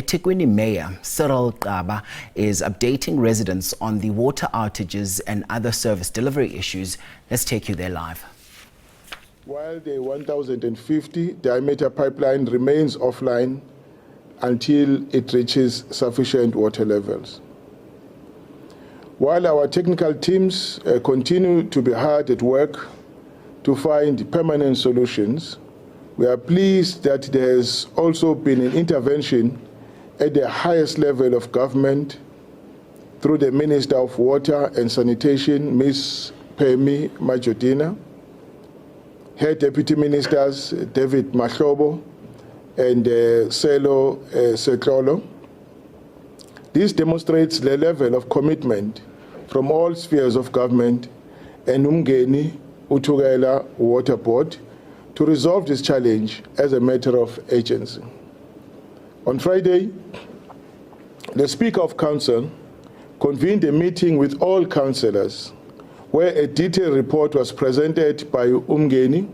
eThekwini Mayor Cyril Xaba is updating residents on the water outages and other service delivery issues. Let's take you there live. While the 1,050 diameter pipeline remains offline until it reaches sufficient water levels. While our technical teams continue to be hard at work to find permanent solutions, we are pleased that there has also been an intervention at the highest level of government through the Minister of Water and Sanitation, Ms. Phemi Majodina, her Deputy Ministers, David Mahlobo and Selo Setlolo. This demonstrates the level of commitment from all spheres of government and Umngeni Uthugela Water Board to resolve this challenge as a matter of urgency. On Friday, the Speaker of Council convened a meeting with all councillors where a detailed report was presented by Umngeni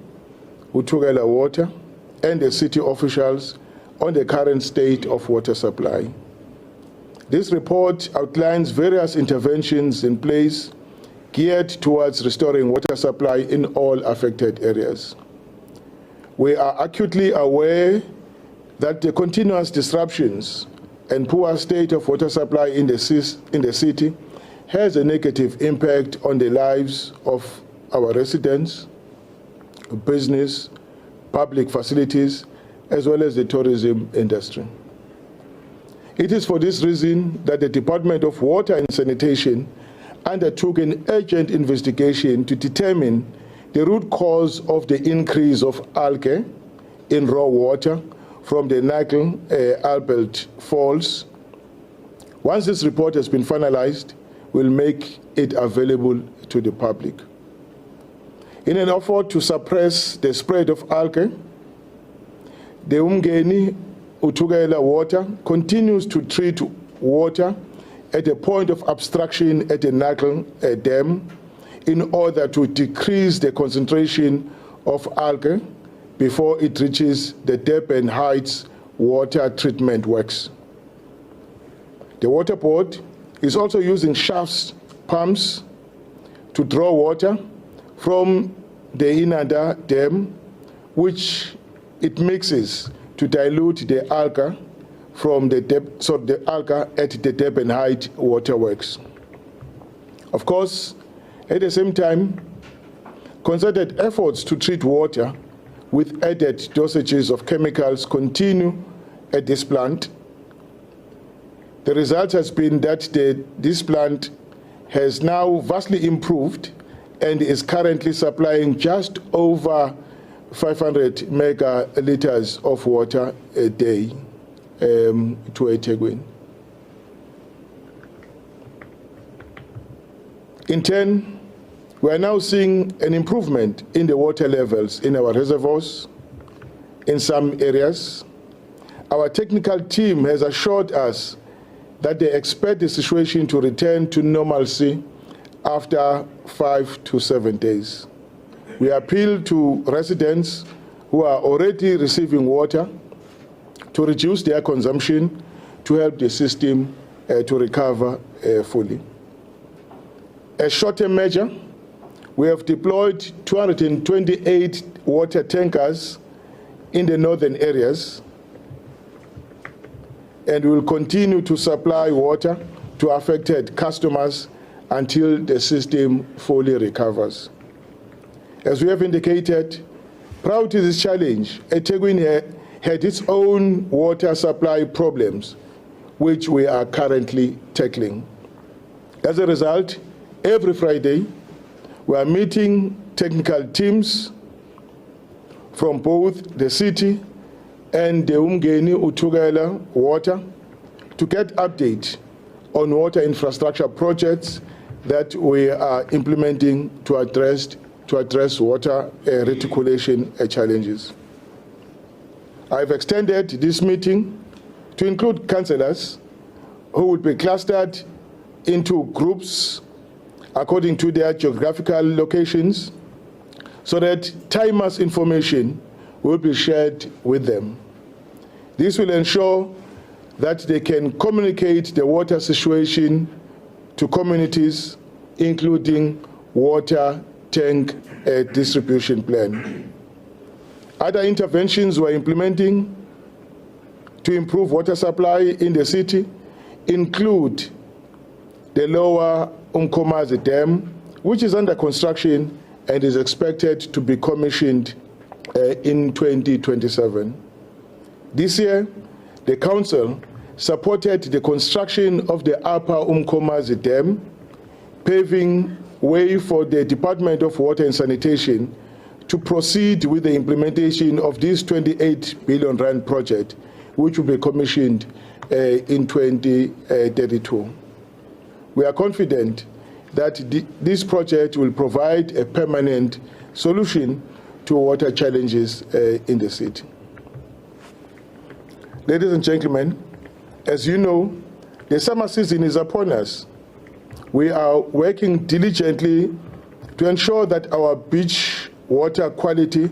Uthugela Water and the city officials on the current state of water supply. This report outlines various interventions in place geared towards restoring water supply in all affected areas. We are acutely aware that the continuous disruptions and poor state of water supply in the city has a negative impact on the lives of our residents, business, public facilities, as well as the tourism industry. It is for this reason that the Department of Water and Sanitation undertook an urgent investigation to determine the root cause of the increase of algae in raw water from the Nigel Albert Falls. Once this report has been finalized, we'll make it available to the public. In an effort to suppress the spread of algae, the Umngeni Uthugela Water continues to treat water at a point of obstruction at the Nigel Dam in order to decrease the concentration of algae before it reaches the Durban Heights water treatment works. The Water Board is also using shafts pumps to draw water from the Inanda Dam, which it mixes to dilute the algae from the algae at the Durban Heights waterworks. Of course, at the same time, concerted efforts to treat water with added dosages of chemicals continue at this plant. The result has been that this plant has now vastly improved and is currently supplying just over 500 megaliters of water a day to eThekwini. In turn, we are now seeing an improvement in the water levels in our reservoirs in some areas. Our technical team has assured us that they expect the situation to return to normalcy after 5 to 7 days. We appeal to residents who are already receiving water to reduce their consumption to help the system to recover fully. As short-term measure, we have deployed 228 water tankers in the northern areas, and we will continue to supply water to affected customers until the system fully recovers. As we have indicated, prior to this challenge, eThekwini had its own water supply problems, which we are currently tackling. As a result, every Friday, we are meeting technical teams from both the city and the Umngeni Uthugela Water to get updates on water infrastructure projects that we are implementing to address water reticulation challenges. I've extended this meeting to include councillors who will be clustered into groups according to their geographical locations so that timely information will be shared with them. This will ensure that they can communicate the water situation to communities, including water tank distribution plan. Other interventions we're implementing to improve water supply in the city include the lower Umkomazi Dam, which is under construction and is expected to be commissioned in 2027. This year, the Council supported the construction of the Upper Umkomazi Dam, paving way for the Department of Water and Sanitation to proceed with the implementation of this 28 billion rand project, which will be commissioned in 2032. We are confident that this project will provide a permanent solution to water challenges in the city. Ladies and gentlemen, as you know, the summer season is upon us. We are working diligently to ensure that our beach water quality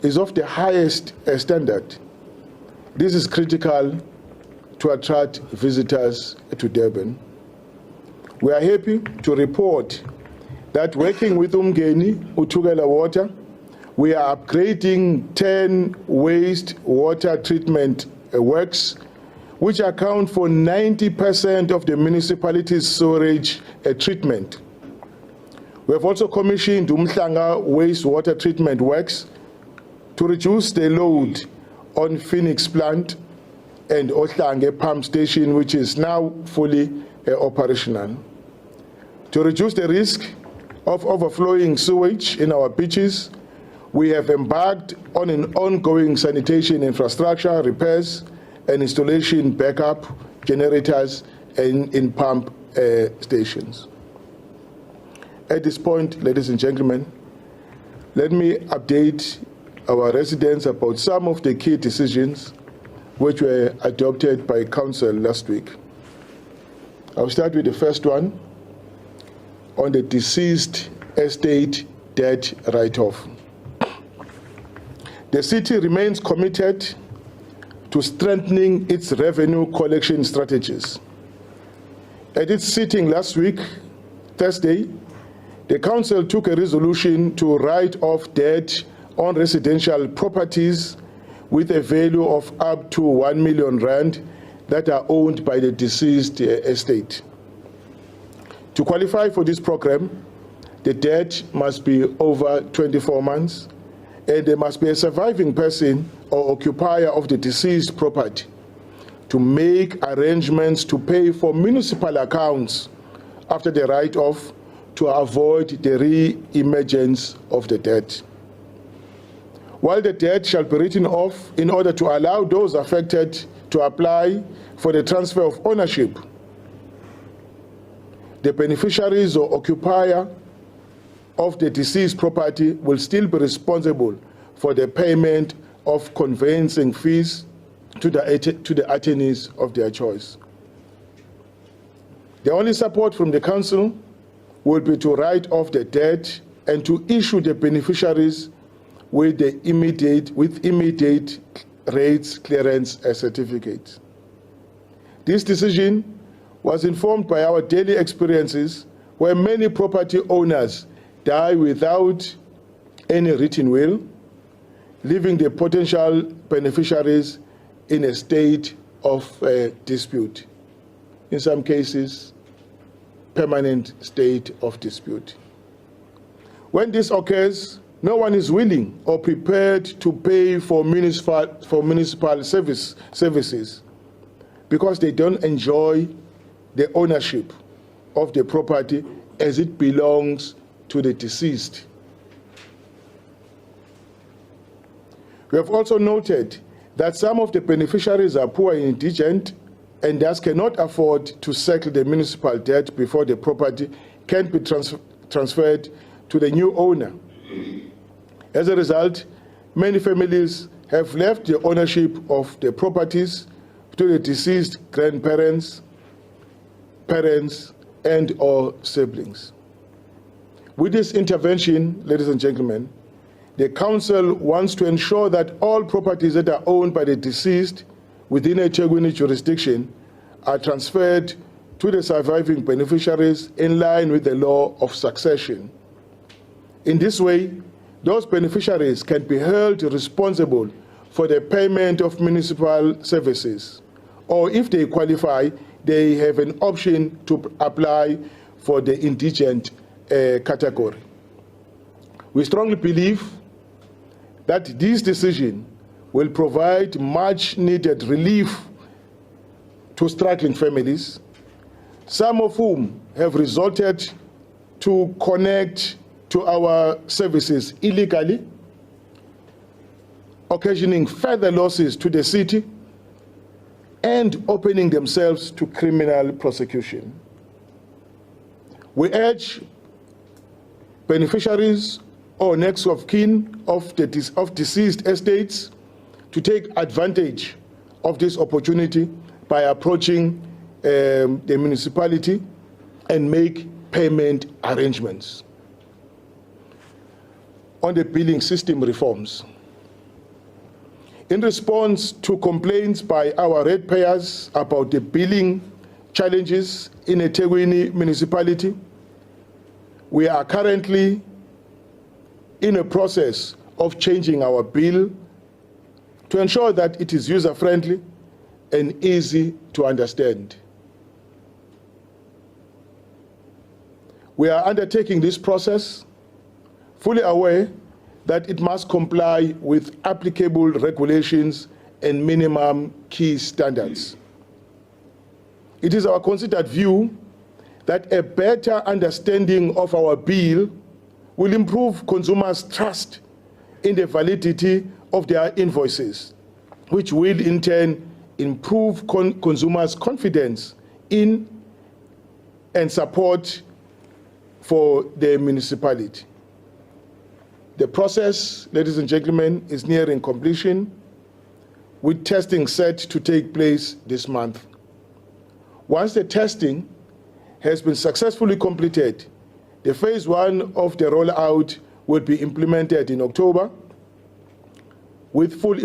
is of the highest standard. This is critical to attract visitors to Durban. We are happy to report that working with Umgeni, Utugela Water, we are upgrading 10 wastewater treatment works, which account for 90% of the municipality's sewage treatment. We have also commissioned Umhlanga wastewater treatment works to reduce the load on Phoenix plant and Ohlange pump station, which is now fully operational. To reduce the risk of overflowing sewage in our beaches, we have embarked on an ongoing sanitation infrastructure repairs and installation backup generators and in pump stations. At this point, ladies and gentlemen, let me update our residents about some of the key decisions which were adopted by Council last week. I'll start with the first one on the deceased estate debt write-off. The city remains committed to strengthening its revenue collection strategies. At its sitting last week, Thursday, the Council took a resolution to write off debt on residential properties with a value of up to 1 million rand that are owned by the deceased estate. To qualify for this program, the debt must be over 24 months, and there must be a surviving person or occupier of the deceased property to make arrangements to pay for municipal accounts after the write-off to avoid the re-emergence of the debt. While the debt shall be written off in order to allow those affected to apply for the transfer of ownership, the beneficiaries or occupier of the deceased property will still be responsible for the payment of conveyancing fees to the attorneys of their choice. The only support from the Council will be to write off the debt and to issue the beneficiaries with immediate rates clearance certificates. This decision was informed by our daily experiences where many property owners die without any written will, leaving the potential beneficiaries in a state of dispute. In some cases, permanent state of dispute. When this occurs, no one is willing or prepared to pay for municipal services because they don't enjoy the ownership of the property as it belongs to the deceased. We have also noted that some of the beneficiaries are poor and indigent and thus cannot afford to settle the municipal debt before the property can be transferred to the new owner. As a result, many families have left the ownership of the properties to the deceased grandparents, parents, and/or siblings. With this intervention, ladies and gentlemen, the Council wants to ensure that all properties that are owned by the deceased within a eThekwini jurisdiction are transferred to the surviving beneficiaries in line with the law of succession. In this way, those beneficiaries can be held responsible for the payment of municipal services, or if they qualify, they have an option to apply for the indigent category. We strongly believe that this decision will provide much needed relief to struggling families, some of whom have resorted to connect to our services illegally, occasioning further losses to the city and opening themselves to criminal prosecution. We urge beneficiaries or next of kin of deceased estates to take advantage of this opportunity by approaching the municipality and make payment arrangements. On the billing system reforms, in response to complaints by our ratepayers about the billing challenges in eThekwini municipality, we are currently in a process of changing our bill to ensure that it is user-friendly and easy to understand. We are undertaking this process fully aware that it must comply with applicable regulations and minimum key standards. It is our considered view that a better understanding of our bill will improve consumers' trust in the validity of their invoices, which will in turn improve consumers' confidence in and support for the municipality. The process, ladies and gentlemen, is nearing completion, with testing set to take place this month. Once the testing has been successfully completed, the phase 1 of the rollout will be implemented in October, with full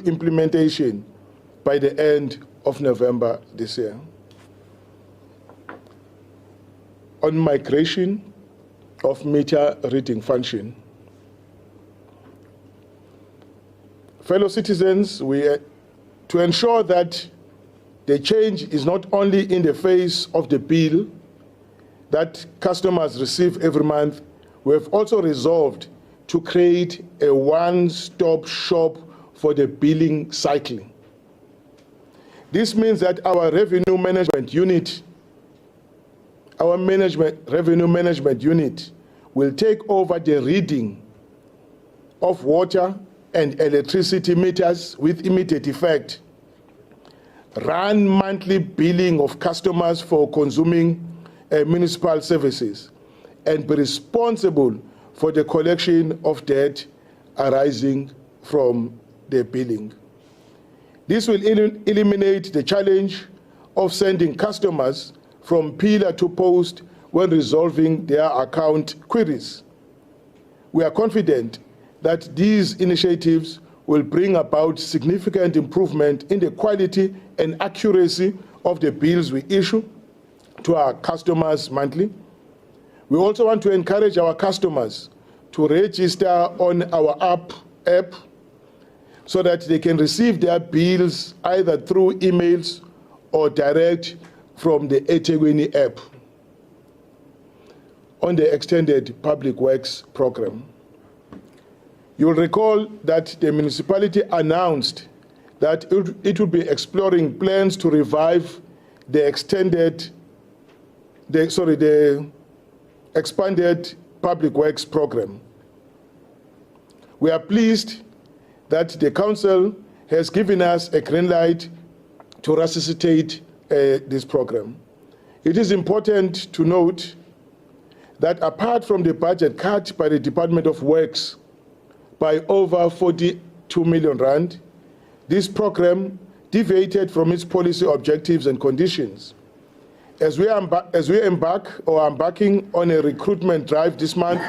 implementation by the end of November this year. On migration of meter reading function, fellow citizens, to ensure that the change is not only in the face of the bill that customers receive every month, we have also resolved to create a one-stop shop for the billing cycle. This means that our revenue management unit will take over the reading of water and electricity meters with immediate effect, run monthly billing of customers for consuming municipal services, and be responsible for the collection of debt arising from the billing. This will eliminate the challenge of sending customers from pillar to post when resolving their account queries. We are confident that these initiatives will bring about significant improvement in the quality and accuracy of the bills we issue to our customers monthly. We also want to encourage our customers to register on our app so that they can receive their bills either through emails or direct from the eThekwini app. On the extended public works program, you will recall that the municipality announced that it will be exploring plans to revive the expanded public works program. We are pleased that the council has given us a green light to resuscitate this program. It is important to note that apart from the budget cut by the Department of Works by over 42 million rand, this program deviated from its policy objectives and conditions. As we embarking on a recruitment drive this month,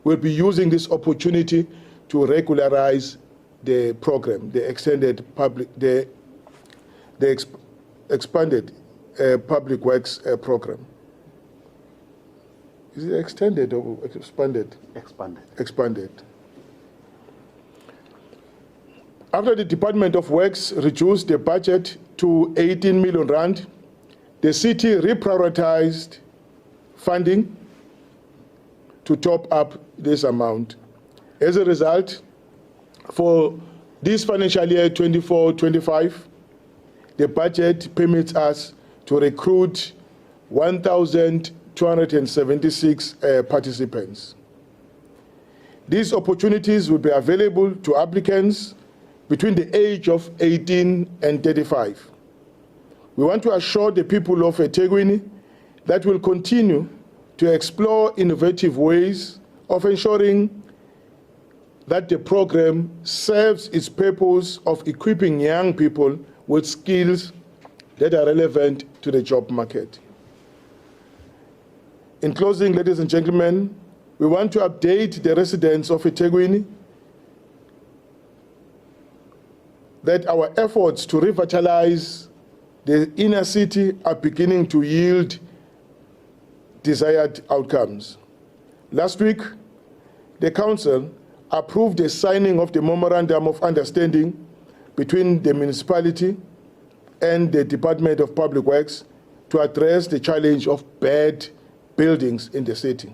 we'll be using this opportunity to regularize the program, the extended public, expanded public works program. Is it extended or expanded? Expanded. Expanded. After the Department of Works reduced the budget to 18 million rand, the city reprioritized funding to top up this amount. As a result, for this financial year 24-25, the budget permits us to recruit 1,276 participants. These opportunities will be available to applicants between the age of 18 and 35. We want to assure the people of eThekwini that we'll continue to explore innovative ways of ensuring that the program serves its purpose of equipping young people with skills that are relevant to the job market. In closing, ladies and gentlemen, we want to update the residents of eThekwini that our efforts to revitalize the inner city are beginning to yield desired outcomes. Last week, the Council approved the signing of the Memorandum of Understanding between the municipality and the Department of Public Works to address the challenge of bad buildings in the city.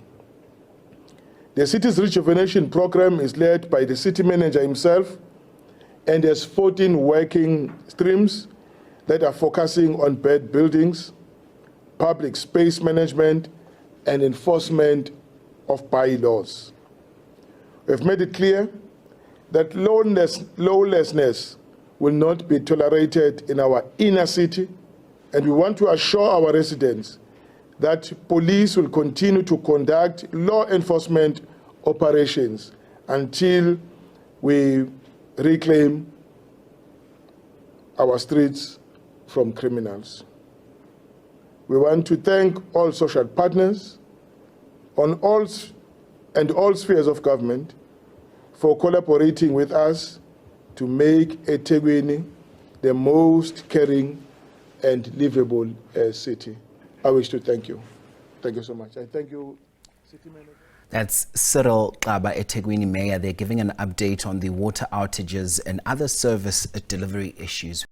The city's rejuvenation program is led by the city manager himself and has 14 working streams that are focusing on bad buildings, public space management, and enforcement of bylaws. We've made it clear that lawlessness will not be tolerated in our inner city, and we want to assure our residents that police will continue to conduct law enforcement operations until we reclaim our streets from criminals. We want to thank all social partners on all spheres of government for collaborating with us to make eThekwini the most caring and livable city. I wish to thank you. Thank you so much. I thank you, City Manager. That's Cyril Xaba, eThekwini Mayor. They're giving an update on the water outages and other service delivery issues.